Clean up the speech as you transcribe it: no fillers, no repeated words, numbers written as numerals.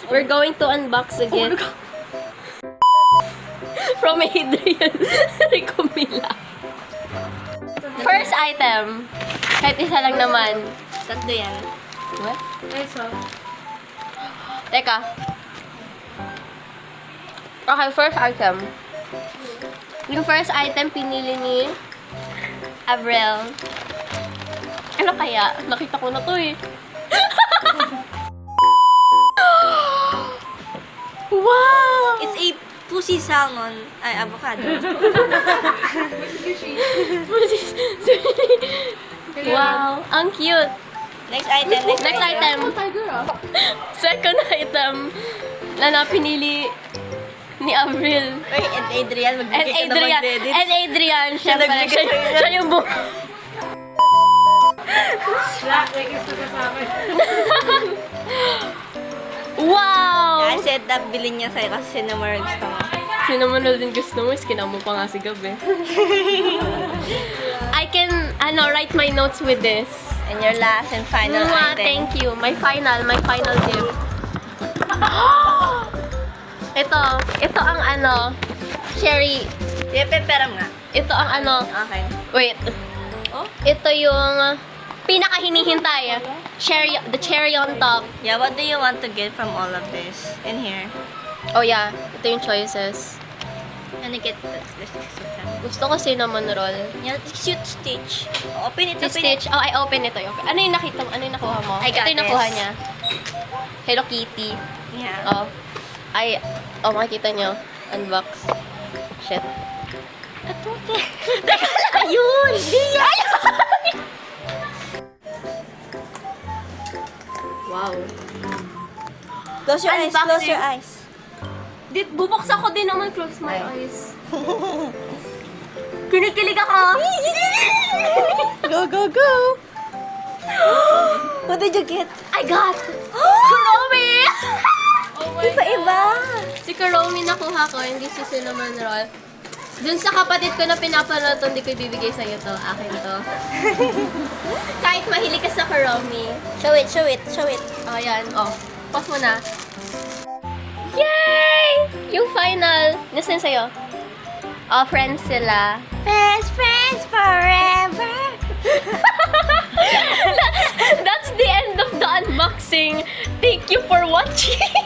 We're going to unbox again. From Adrian Ricomila. First item. Kahit isa lang naman. Tatlo yan. What? Eso. Teka. Okay, first item. Yung first item pinili ni Avril. Ano kaya? Nakita ko na to eh. Wow! It's a pussy salmon. Ay, avocado. Wow! Ang cute! Next item. Next item. Second item na pinili ni Avril. Uy, and Adrian. And Adrian. And Adrian. Siya pala. nagbigay sa'yo. Siya yung book. Wow! I said that bilhin niya sa'yo kasi cinnamon gusto mo. Sino mo na din gusto mo? Skin mo pa nga si Gabi. I can, write my notes with this. And your last and final Mwah, item. thank you. My final gift. Ito ang cherry. Peperam nga. Ito ang Okay. wait. Oh? Ito yung pinaka-hinihintay. The cherry on top. Yeah, what do you want to get from all of this in here? Oh yeah, ito yung choices. And you get this. Gusto ko cinnamon roll. Yeah, cute Stitch. Open it, Si open it. Stitch. Oh, I open ito. Ano yung nakita mo? Ano yung nakuha mo? I got ito yung nakuha this. niya. Hello Kitty. Yeah. Oh. Makikita nyo. Unbox. Shit. Atote. Teka lang, yun! Di yan! Wow. Close your eyes, Unboxing. close your eyes. Bubuksan ko din naman. Close my eyes. Kinikilig ako. Go, go, go! What did you get? I got Kuromi! Iba-iba! Si Kuromi nakuha ko, hindi si cinnamon roll. Dun sa kapatid ko na pinapanood to, hindi ko ibibigay sa'yo to. Akin to. Kahit mahilig ka sa Kuromi. Show it, show it, show it. Oh, yan. Oh, pause mo na. Yay! Yung final. Nasaan sa'yo? Oh, friends sila. Best friends forever! That's the end of the unboxing. Thank you for watching.